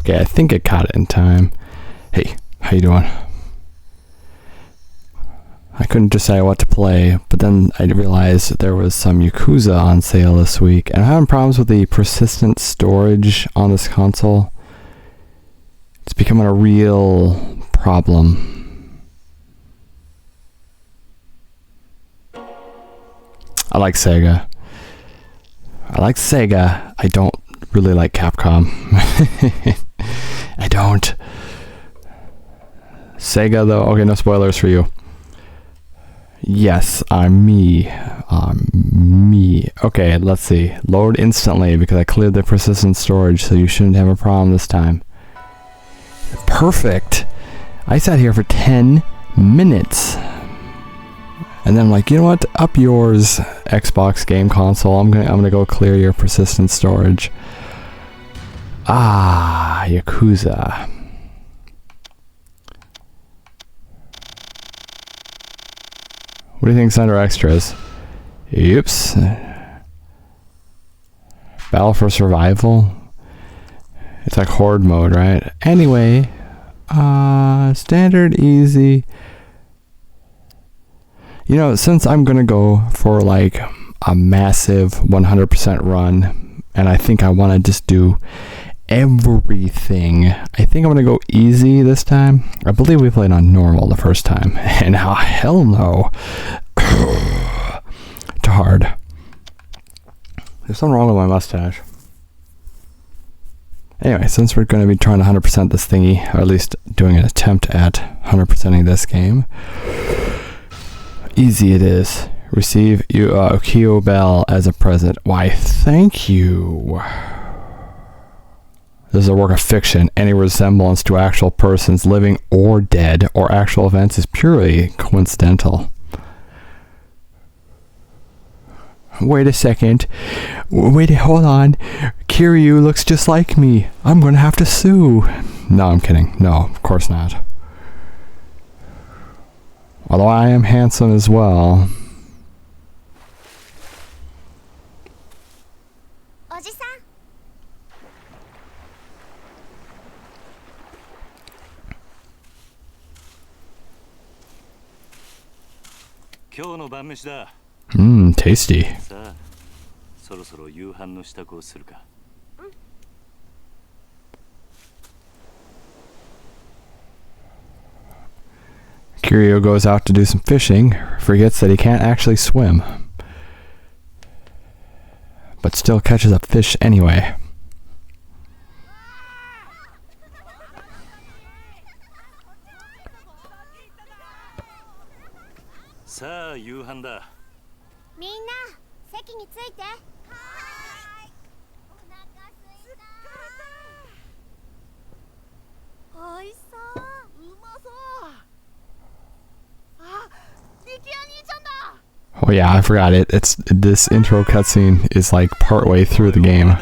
Okay, I think it caught it in time. Hey, how you doing? I couldn't decide what to play, but then I realized that there was some Yakuza on sale this week, and I'm having problems with the persistent storage on this console. It's becoming a real problem. I like Sega. I don't really like Capcom. I don't. Sega though, okay, no spoilers for you. Yes, I'm me. Okay, let's see. Load instantly because I cleared the persistent storage, so you shouldn't have a problem this time. Perfect. I sat here for 10 minutes. And then I'm like, you know what? Up yours, Xbox game console. I'm gonna go clear your persistent storage. Ah, Yakuza. What do you think's under extras? Oops. Battle for survival. It's like horde mode, right? Anyway, standard, easy. You know, since I'm gonna go for like a massive 100% run, and I think I want to just do everything, I think I'm gonna go easy this time. I believe we played on normal the first time, and hell no to hard. There's something wrong with my mustache. Anyway, since we're going to be trying to 100% this thingy, or at least doing an attempt at 100%ing this game, easy it is. Receive Okio Bell as a present. Why, thank you. This is a work of fiction. Any resemblance to actual persons, living or dead, or actual events is purely coincidental. Wait a second. Wait, hold on. Kiryu looks just like me. I'm gonna have to sue. No, I'm kidding. No, of course not. Although I am handsome as well. Tasty. Kiryu goes out to do some fishing, forgets that he can't actually swim, but still catches a fish anyway. Oh yeah, I forgot it. It's this intro cutscene is like partway through the game.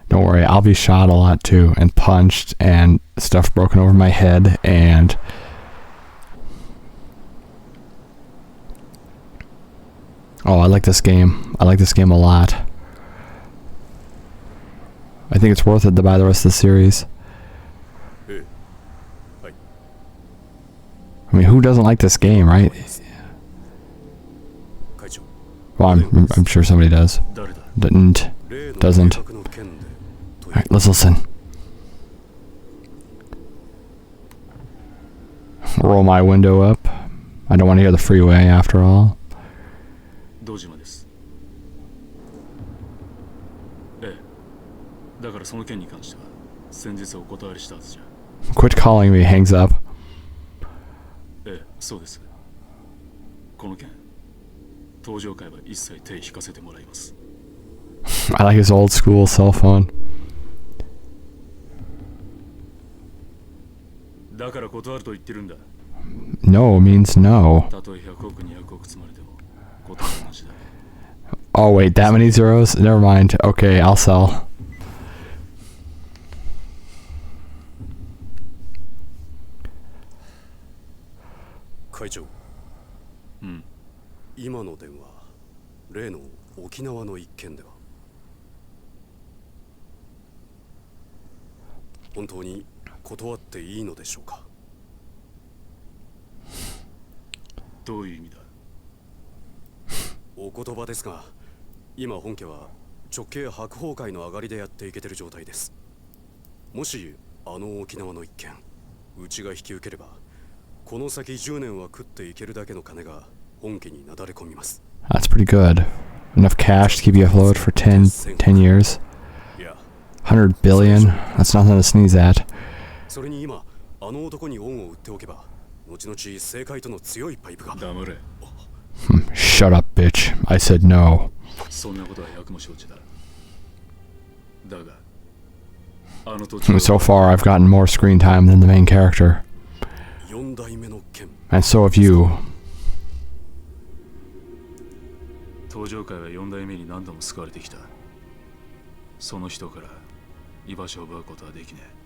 Don't worry, I'll be shot a lot too, and punched, and stuff broken over my head, and oh, I like this game. I like this game a lot. I think it's worth it to buy the rest of the series. I mean, who doesn't like this game, right? Well, I'm sure somebody does. Doesn't. Alright, let's listen. Roll my window up. I don't want to hear the freeway after all. Quit calling me, hangs up. I like his old school cell phone. No means no. Oh wait, that many zeros? Never mind. Okay, I'll sell. 会長、今の電話、例の沖縄の一件では本当に断っていいのでしょうか。どういう意味だ。お言葉ですが、今本家は直系白鵬会の上がりでやっていけてる状態です。もしあの沖縄の一件うちが引き受ければ、この先10年は食っていけるだけの金が本家になだれ込みます。 That's pretty good. Enough cash to keep you afloat for 10 years. 100 billion? That's nothing to sneeze at. それに今あの男に恩を売っておけば、後々政界との強いパイプが。黙れ。 Shut up, bitch. I said no. そんなことは役も承知だ。だが、あの土地 So far, I've gotten more screen time than the main character. 4代目の剣。 And so have you. 登場界は4代目に何度も救われてきた。その人から居場所を奪うことはできねえ。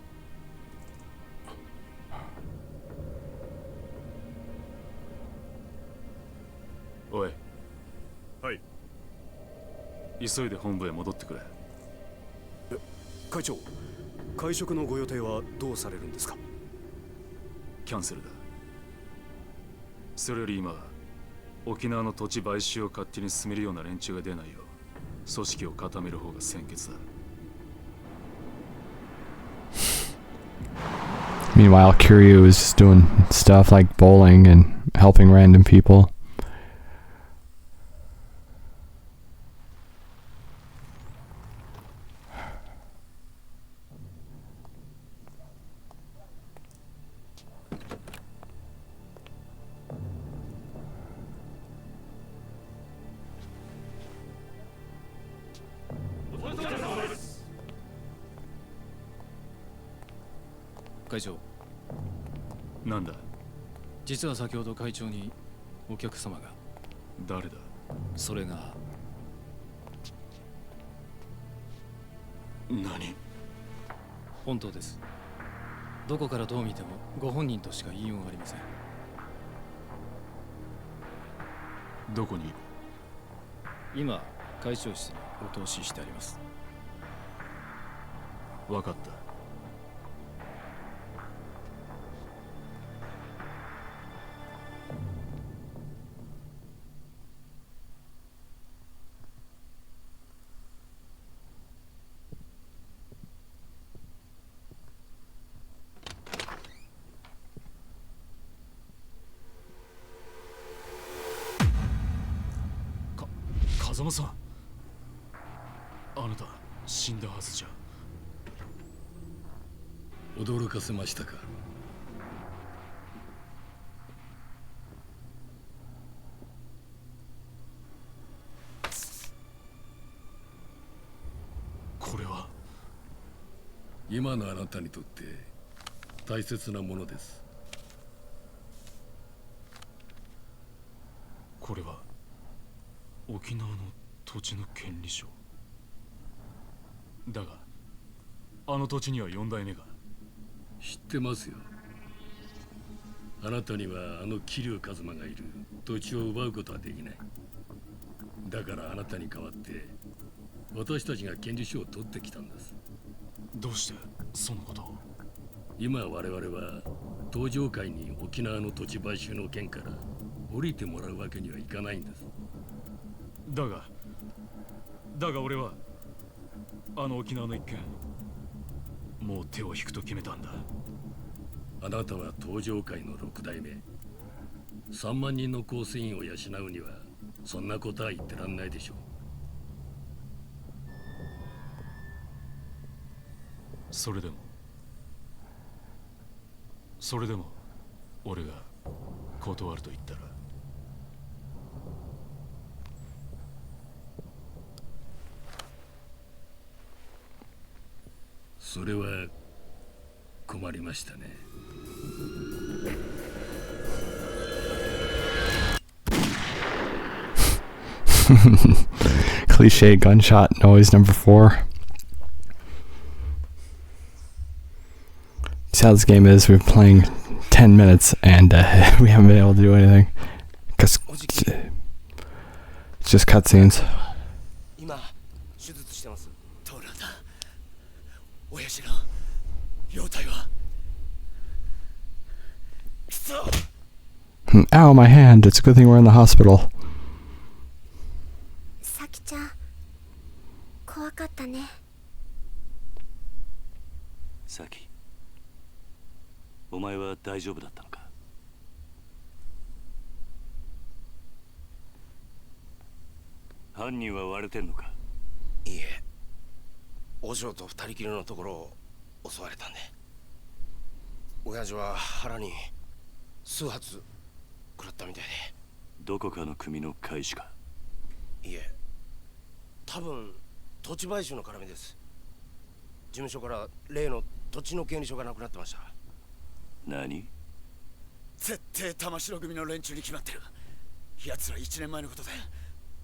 おい。はい。急いで本部へ戻ってくれ。会長、会食のご予定はどうされるんですか。キャンセルだ。それより今、沖縄の土地買収を勝手に進めるような連中が出ないよう組織を固める方が先決だ。Meanwhile, Kiryu is just doing stuff like bowling and helping random people.会長、なんだ。実は先ほど会長にお客様が。誰だ。それが何。本当です。どこからどう見てもご本人としか言いようがありません。どこに。今会長室にお通ししてあります。分かった。風間さん、あなた死んだはずじゃ。驚かせましたか。これは今のあなたにとって大切なものです。これは沖縄の土地の権利書だが、あの土地には4代目が。知ってますよ。あなたにはあの桐生一馬がいる土地を奪うことはできない。だからあなたに代わって私たちが権利書を取ってきたんです。どうしてそのことを。今我々は東上界に沖縄の土地買収の件から降りてもらうわけにはいかないんです。だが俺はあの沖縄の一件、もう手を引くと決めたんだ。あなたは東上界の6代目。3万人の構成員を養うにはそんなことは言ってらんないでしょう。それでも俺が断ると言ったら。それは困りましたね。Cliche gunshot noise number 4. See how this game is. We've been playing 10 minutes and we haven't been able to do anything. Because it's just cutscenes. Ow, my hand. It's a good thing we're in the hospital. さきちゃん、怖かったね。さき、お前は大丈夫だったのか？犯人は割れてんのか？いいえ、お嬢と二人きりのところを襲われたんで。親父は腹に数発食らったみたいで。どこかの組の会士か？いえ、多分土地買収の絡みです。事務所から例の土地の権利書がなくなってました。何？絶対玉城組の連中に決まってる。奴ら1年前のことで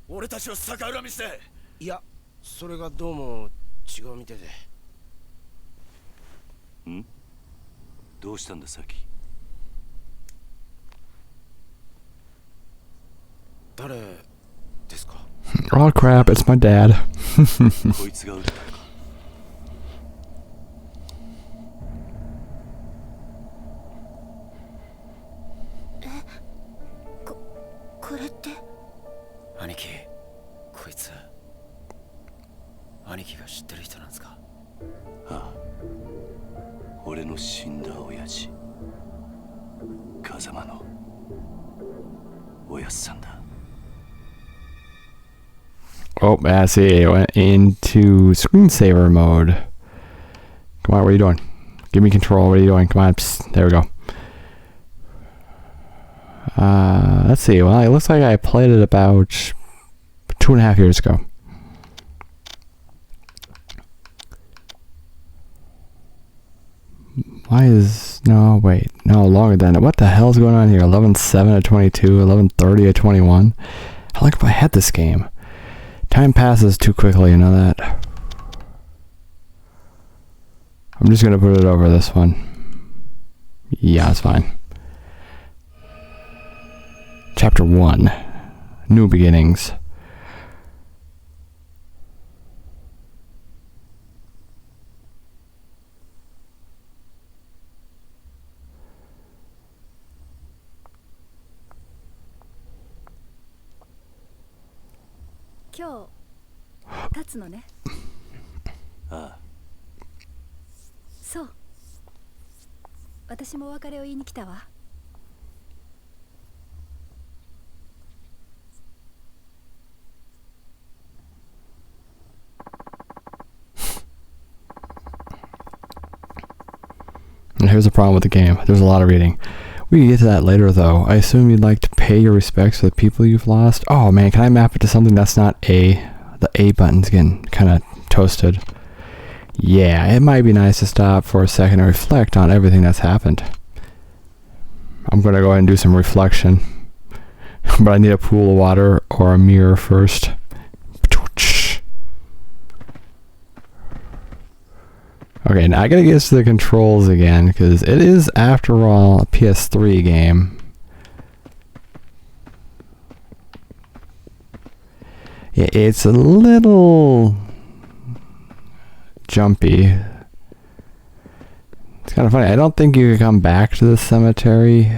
俺たちを逆恨みして。いや、それがどうも違うみたいで。ん？どうしたんださき？誰ですか？ Oh crap, it's my dad. こいつが撃ったのか？これって。兄貴、こいつ兄貴が知ってる人なんですか？ああ、俺の死んだ親父、風間のおやっさんだ。Oh, I see. It went into screensaver mode. Come on, what are you doing? Give me control. What are you doing? Come on. Psst. There we go. Let's see. Well, it looks like I played it about 2.5 years ago. Why is... No, wait. No, longer than it. What the hell's going on here? 11:7 at 22, 11:30 at 21. How long have I had this game? Time passes too quickly, you know that? I'm just gonna put it over this one. Yeah, it's fine. Chapter 1. New Beginnings. Today, 立つのね。ああ。そう。私もお別れを言いに来たわ。And here's the problem with the game. There's a lot of reading. We can get to that later, though. I assume you'd like to pay your respects to the people you've lost. Oh, man, can I map it to something that's not A? The A button's getting kind of toasted. Yeah, it might be nice to stop for a second and reflect on everything that's happened. I'm going to go ahead and do some reflection. But I need a pool of water or a mirror first. Okay, now I gotta get used to the controls again, because it is, after all, a PS3 game. Yeah, it's a little jumpy. It's kind of funny. I don't think you can come back to the cemetery.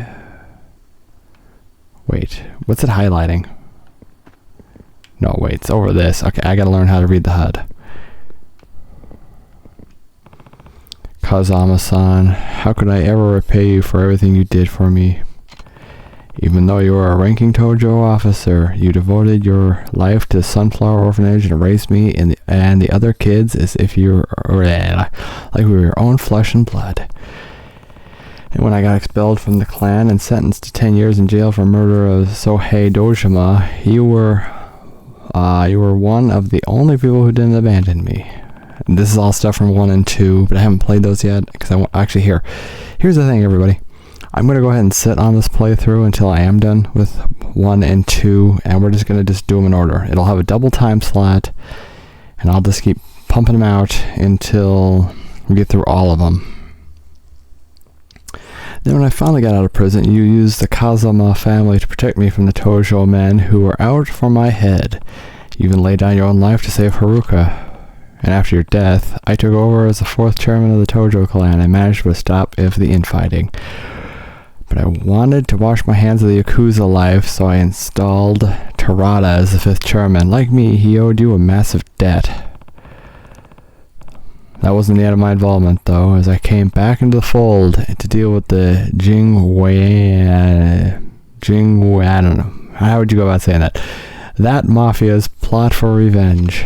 Wait, what's it highlighting? No, wait, it's over this. Okay, I gotta learn how to read the HUD. Kazama-san, how could I ever repay you for everything you did for me? Even though you were a ranking Tojo officer, you devoted your life to Sunflower Orphanage and raised me and the other kids as if you were like we were your own flesh and blood. And when I got expelled from the clan and sentenced to 10 years in jail for murder of Sohei Dojima, you were one of the only people who didn't abandon me. And this is all stuff from 1 and 2, but I haven't played those yet, because actually here's the thing, everybody. I'm going to go ahead and sit on this playthrough until I am done with 1 and 2, and we're just going to do them in order. It'll have a double time slot, and I'll just keep pumping them out until we get through all of them. Then when I finally got out of prison, you used the Kazama family to protect me from the Tojo men who were out for my head. You even laid down your own life to save Haruka. And after your death, I took over as the 4th chairman of the Tojo clan and managed to stop the infighting. But I wanted to wash my hands of the Yakuza life, so I installed Terada as the 5th chairman. Like me, he owed you a massive debt. That wasn't the end of my involvement, though, as I came back into the fold to deal with the Jingwei, I don't know. How would you go about saying that? That mafia's plot for revenge.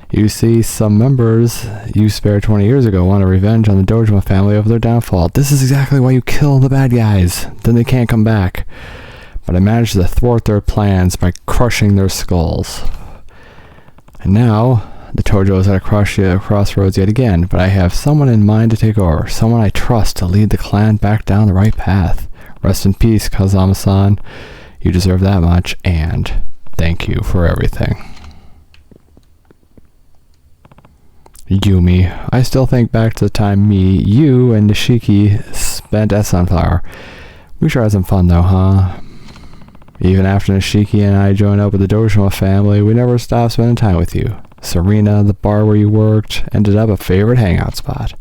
You see, some members you spared 20 years ago wanted revenge on the Dojima family over their downfall. This is exactly why you kill the bad guys. Then they can't come back. But I managed to thwart their plans by crushing their skulls. And now, the Tojo is at a crossroads yet again, but I have someone in mind to take over. Someone I trust to lead the clan back down the right path. Rest in peace, Kazama-san. You deserve that much, and thank you for everything. Yumi, I still think back to the time me, you, and Nishiki spent at Sunflower. We sure had some fun though, huh? Even after Nishiki and I joined up with the Dojima family, we never stopped spending time with you. Serena, the bar where you worked, ended up a favorite hangout spot.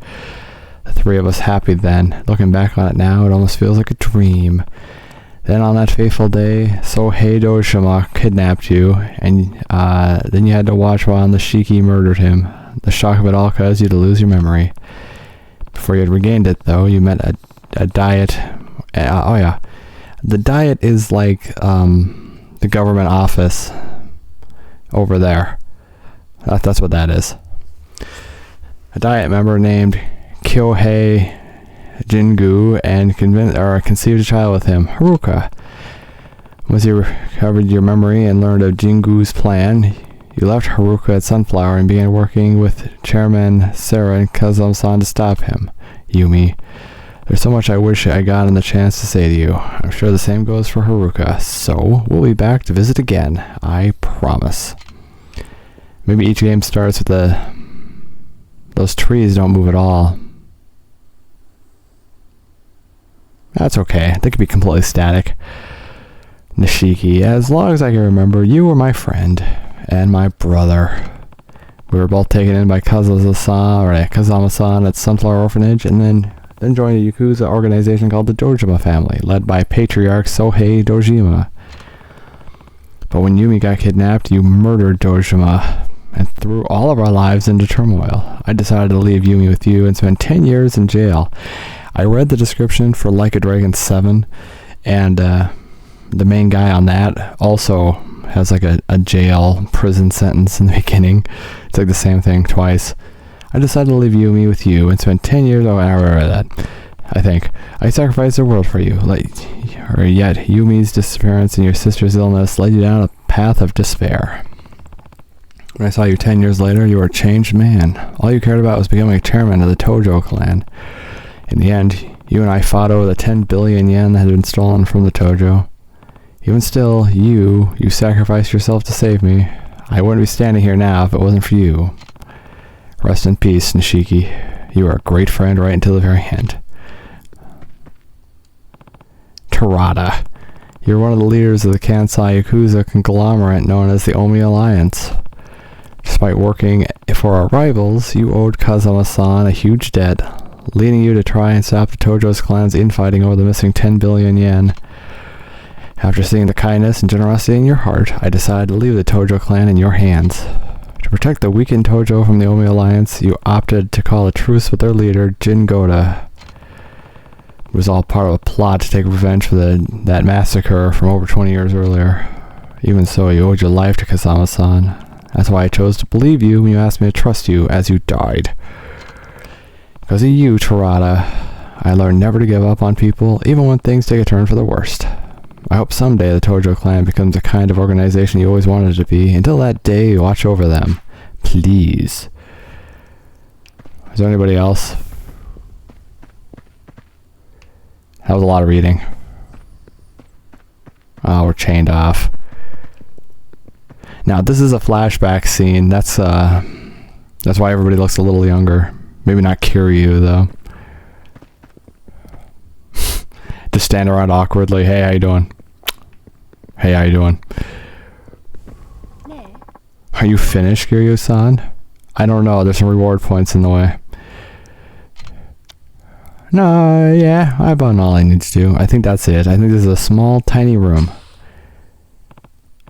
The 3 of us happy then. Looking back on it now, it almost feels like a dream. Then on that fateful day, Sohei Dojima kidnapped you, and then you had to watch while Nishiki murdered him. The shock of it all caused you to lose your memory. Before you had regained it, though, you met a diet. Oh yeah. The diet is like the government office over there. That's what that is. A diet member named Kyohei Jingu and conceived a child with him, Haruka. Once you recovered your memory and learned of Jingu's plan, you left Haruka at Sunflower and began working with Chairman Sarah and Kazama-san to stop him. Yumi, there's so much I wish I got the chance to say to you. I'm sure the same goes for Haruka, so we'll be back to visit again. I promise. Maybe each game starts with those trees don't move at all. That's okay. They could be completely static. Nishiki, as long as I can remember, you were my friend and my brother. We were both taken in by Kazama-san at Sunflower Orphanage, and then joined a Yakuza organization called the Dojima family, led by patriarch Sohei Dojima. But when Yumi got kidnapped, you murdered Dojima and threw all of our lives into turmoil. I decided to leave Yumi with you and spend 10 years in jail. I read the description for Like a Dragon 7, and the main guy on that also has like a jail prison sentence in the beginning. It's like the same thing twice. I decided to leave Yumi with you and spend 10 years. Oh, I read that. I think I sacrificed the world for you. Yet Yumi's disappearance and your sister's illness led you down a path of despair. When I saw you 10 years later, you were a changed man. All you cared about was becoming a chairman of the Tojo clan. In the end, you and I fought over the 10 billion yen that had been stolen from the Tojo. Even still, you sacrificed yourself to save me. I wouldn't be standing here now if it wasn't for you. Rest in peace, Nishiki. You were a great friend right until the very end. Terada. You're one of the leaders of the Kansai Yakuza conglomerate known as the Omi Alliance. Despite working for our rivals, you owed Kazama-san a huge debt, leading you to try and stop the Tojo's clan's infighting over the missing 10 billion yen. After seeing the kindness and generosity in your heart, I decided to leave the Tojo clan in your hands. To protect the weakened Tojo from the Omi Alliance, you opted to call a truce with their leader, Jin Goda. It was all part of a plot to take revenge for that massacre from over 20 years earlier. Even so, you owed your life to Kazama-san. That's why I chose to believe you when you asked me to trust you as you died. Because of you, Terada, I learned never to give up on people, even when things take a turn for the worst. I hope someday the Tojo clan becomes the kind of organization you always wanted it to be. Until that day, watch over them. Please. Is there anybody else? That was a lot of reading. Oh, we're chained off. Now, this is a flashback scene. That's why everybody looks a little younger. Maybe not Kiryu, though. Just stand around awkwardly. Hey, how you doing? Hey, how you doing? Are you finished, Kiryu-san? I don't know. There's some reward points in the way. No, yeah, I've done all I need to do. I think that's it. I think this is a small, tiny room.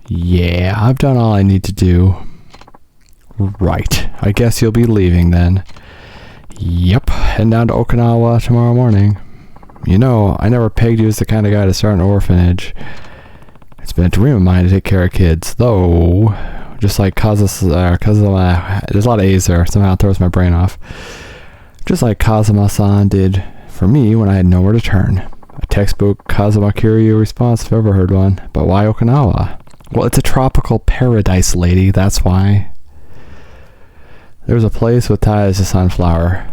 Yeah, I've done all I need to do. Right. I guess you'll be leaving then. Yep, heading down to Okinawa tomorrow morning. You know, I never pegged you as the kind of guy to start an orphanage. It's been a dream of mine to take care of kids, though. Just like Kazuma, there's a lot of A's there. Somehow it throws my brain off. Just like Kazuma-san did for me when I had nowhere to turn. A textbook Kazuma Kiryu response if I ever heard one. But why Okinawa? Well, it's a tropical paradise, lady. That's why. There was a place with ties to Sunflower.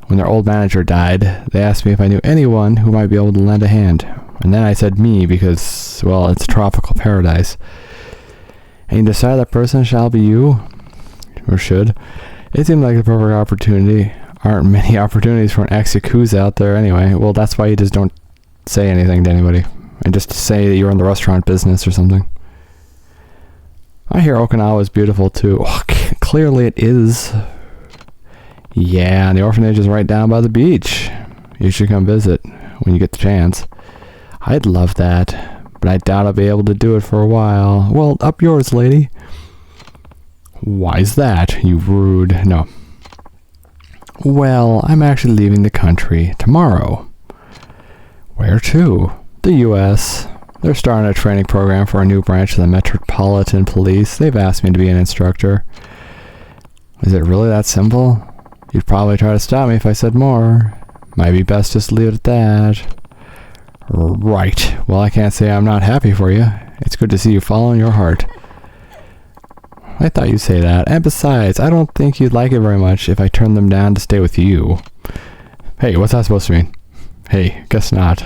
When their old manager died, they asked me if I knew anyone who might be able to lend a hand. And then I said me because, well, it's a tropical paradise. And you decide that person shall be you? Or should? It seemed like the perfect opportunity. Aren't many opportunities for an ex-Yakuza out there anyway. Well, that's why you just don't say anything to anybody. And just say that you're in the restaurant business or something. I hear Okinawa is beautiful too. Oh, clearly it is. Yeah, and the orphanage is right down by the beach. You should come visit when you get the chance. I'd love that, but I doubt I'll be able to do it for a while. Well, up yours, lady. Why's that, you rude? No. Well, I'm actually leaving the country tomorrow. Where to? The U.S. They're starting a training program for a new branch of the Metropolitan Police. They've asked me to be an instructor. Is it really that simple? You'd probably try to stop me if I said more. Might be best just to leave it at that. Right. Well, I can't say I'm not happy for you. It's good to see you following your heart. I thought you'd say that. And besides, I don't think you'd like it very much if I turned them down to stay with you. Hey, what's that supposed to mean? Hey, guess not.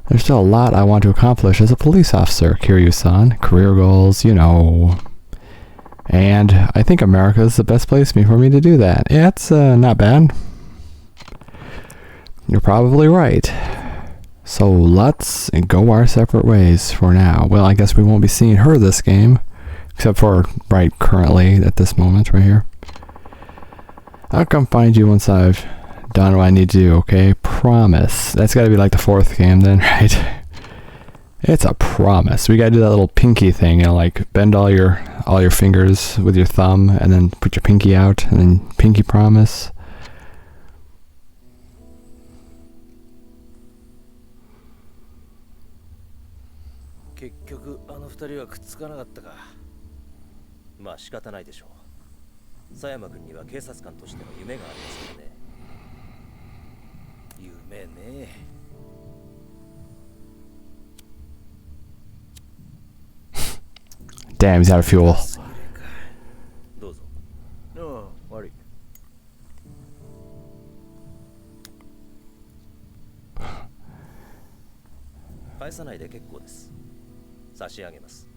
There's still a lot I want to accomplish as a police officer, Kiryu-san. Career goals, you know. And I think America is the best place for me to do that. Yeah, it's not bad. You're probably right. So let's go our separate ways for now. Well, I guess we won't be seeing her this game. Except for right currently at this moment right here. I'll come find you once I've done what I need to do, okay? Promise. That's gotta be like the fourth game then, right? It's a promise. We gotta do that little pinky thing, you know, like bend all your fingers with your thumb and then put your pinky out and then pinky promise. Kekyoku, あの二人はくっつかなかったか。まあ仕方ないでしょう。佐山君には警察官としての夢がありますからね。夢ね。Damn, he's out of fuel. どうぞ。ああ、悪い。返さないで結構です。差し上げます。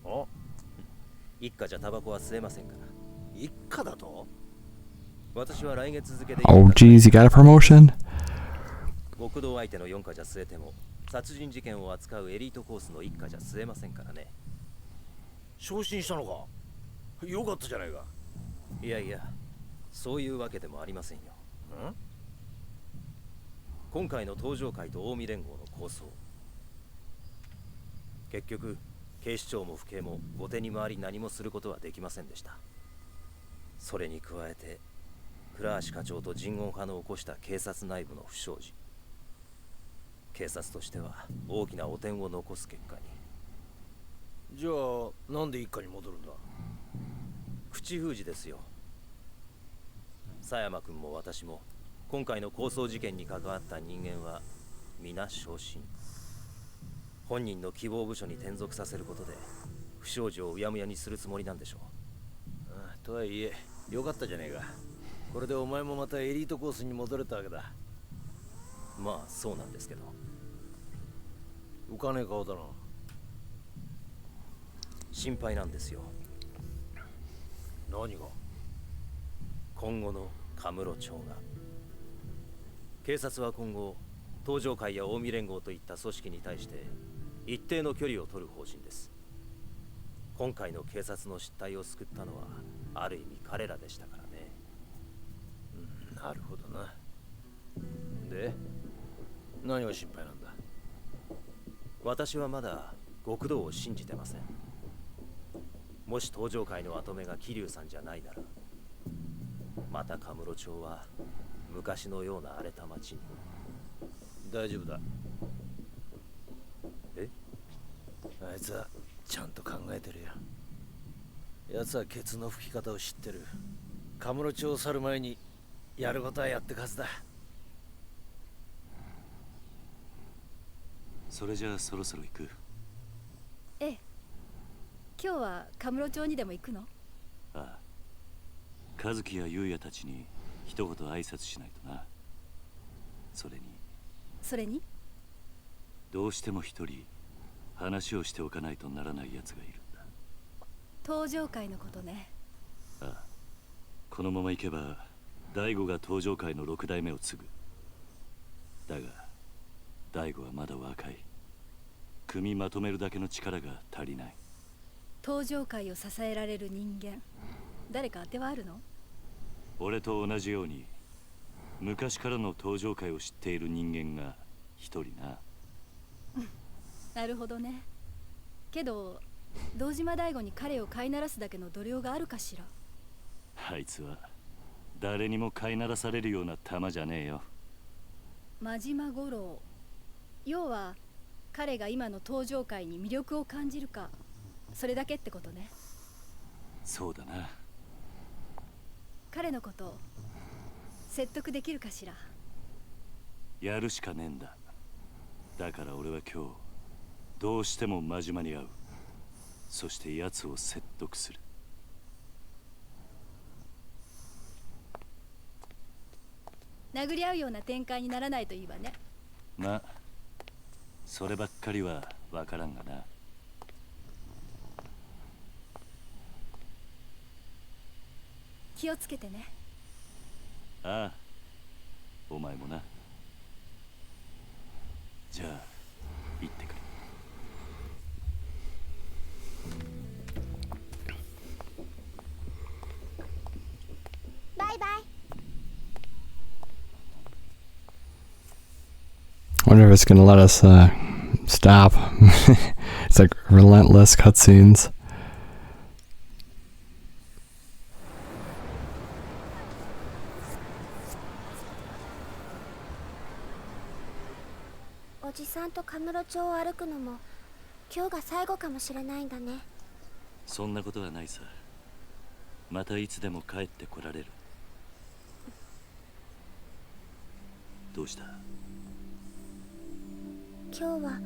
あ、一家じゃタバコは吸えませんから。一家だと？私は来月付で。Oh, geez, you got a promotion? 極道相手の4家じゃ吸えても、殺人事件を扱うエリートコースの一家じゃ吸えませんからね。昇進したのか？よかったじゃないか。いやいや、そういうわけでもありませんよ。ん？今回の東上会と近江連合の構想。結局、警視庁も府警も後手に回り何もすることはできませんでした。それに加えて、倉橋課長と人言派の起こした警察内部の不祥事。警察としては大きな汚点を残す結果に。じゃあなんで一家に戻るんだ？口封じですよ。佐山君も私も今回の抗争事件に関わった人間は皆昇進。本人の希望部署に転属させることで不祥事をうやむやにするつもりなんでしょう。ああ、とはいえよかったじゃねえか。これでお前もまたエリートコースに戻れたわけだ。まあそうなんですけど。浮かねえ顔だな。心配なんですよ。何が？今後のカムロ町が。警察は今後東上会や近江連合といった組織に対して一定の距離を取る方針です。今回の警察の失態を救ったのはある意味彼らでしたからね。なるほどな。で、何が心配なんだ？私はまだ極道を信じてません。もし東上会の跡目が桐生さんじゃないなら、またカムロ町は昔のような荒れた町に。大丈夫だ。え？あいつはちゃんと考えてるよ。奴はケツの吹き方を知ってる。カムロ町を去る前にやることはやってくはずだ。それじゃあそろそろ行く。ええ。今日はカムロ町にでも行くの？ああ。和樹や優也たちに一言挨拶しないとな。それにどうしても一人話をしておかないとならない奴がいるんだ。東上会のことね。ああ。このまま行けば大悟が東上会の6代目を継ぐ。だが大悟はまだ若い。組まとめるだけの力が足りない。東上会を支えられる人間、誰か当てはあるの？俺と同じように昔からの東上会を知っている人間が一人な。なるほどね。けど堂島大吾に彼を飼いならすだけの度量があるかしら。あいつは誰にも飼いならされるような玉じゃねえよ。真島五郎、要は彼が今の東上会に魅力を感じるか、それだけってことね。そうだな。彼のこと説得できるかしら。やるしかねえんだ。だから俺は今日どうしても真島に会う。そして奴を説得する。殴り合うような展開にならないといいわね。まあそればっかりは分からんがな。気をつけてね。ああ、お前もな。じゃあ行ってくる。バイバイ。I wonder if it's gonna let us stop. It's like relentless cutscenes.「おじさんとカムロ町を歩くのも今日が最後かもしれないんだね。そんなことはないさ。またいつでも帰ってこられる。どうした？今日は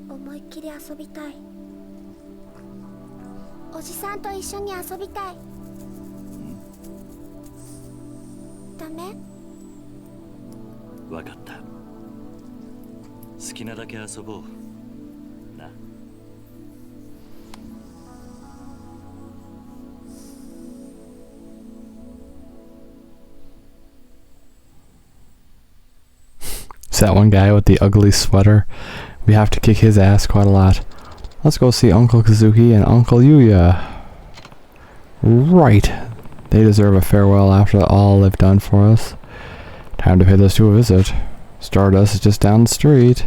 思いっきり遊びたい。おじさんと一緒に遊びたい。ダメ？わかった。好きなだけ遊ぼうな。It's that one guy with the ugly sweater. We have to kick his ass quite a lot. Let's go see Uncle Kazuki and Uncle Yuya. Right. They deserve a farewell after all they've done for us. Time to pay those two a visit. Stardust is just down the street.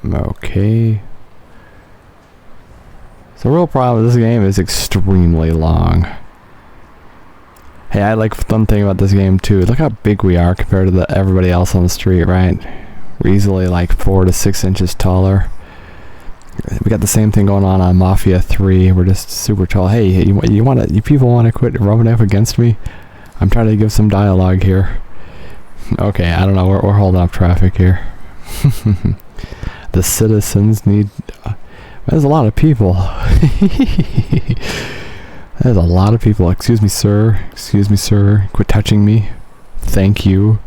Okay. So the real problem with this game is extremely long. Hey, I like one thing about this game too. Look how big we are compared to everybody else on the street, right? We're easily like 4 to 6 inches taller. We got the same thing going on Mafia 3. We're just super tall. Hey, you people want to quit rubbing up against me? I'm trying to give some dialogue here. Okay, I don't know. We're holding up traffic here. The citizens need... there's a lot of people. There's a lot of people. Excuse me, sir. Excuse me, sir. Quit touching me. Thank you.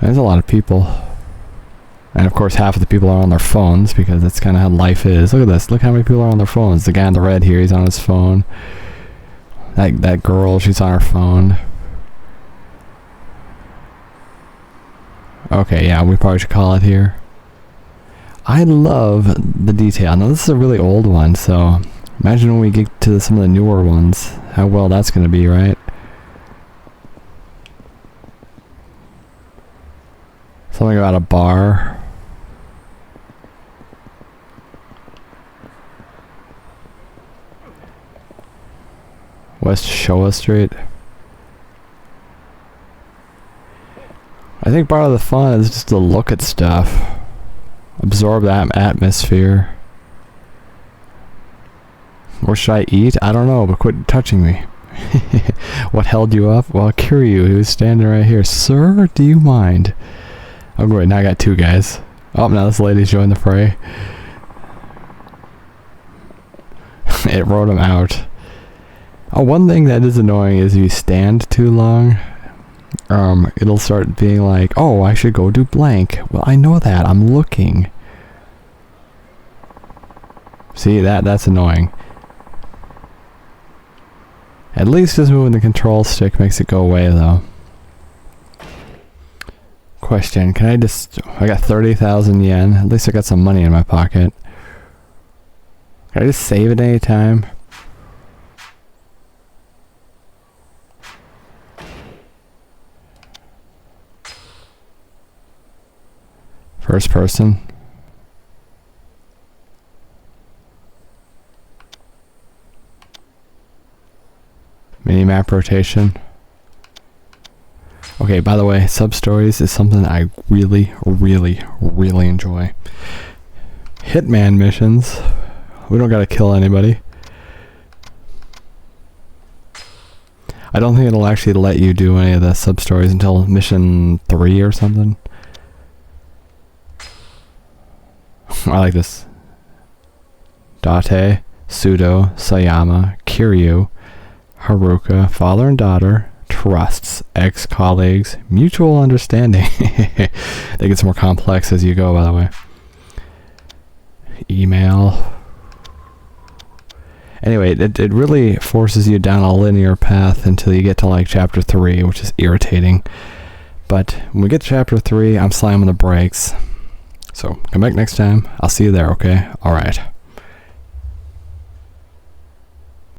There's a lot of people. And of course half of the people are on their phones because that's kind of how life is. Look at this. Look how many people are on their phones. The guy in the red here, he's on his phone. That girl, she's on her phone. Okay, yeah, we probably should call it here. I love the detail. Now this is a really old one, so imagine when we get to some of the newer ones, how well that's going to be, right? Something about a bar. West Showa Street. I think part of the fun is just to look at stuff. Absorb that atmosphere. Or should I eat? I don't know, but quit touching me. What held you up? Well, Kiryu, he was standing right here. Sir, do you mind? Oh great, now I got two guys. Oh, now this lady's joined the fray. It wrote him out. Oh, one thing that is annoying is if you stand too long, it'll start being like, oh, I should go do blank. Well, I know that. I'm looking. See, that's annoying. At least just moving the control stick makes it go away, though. Question, can I just... I got 30,000 yen. At least I got some money in my pocket. Can I just save at any time? First person. Minimap rotation. Okay, by the way, sub-stories is something I really, really, really enjoy. Hitman missions. We don't gotta kill anybody. I don't think it'll actually let you do any of the sub-stories until mission 3 or something. I like this. Date, Sudo, Sayama, Kiryu, Haruka, father and daughter, trusts, ex-colleagues, mutual understanding. They get more complex as you go, by the way. Email. Anyway, it really forces you down a linear path until you get to like chapter 3, which is irritating. But when we get to chapter 3, I'm slamming the brakes. So come back next time. I'll see you there, okay? Alright.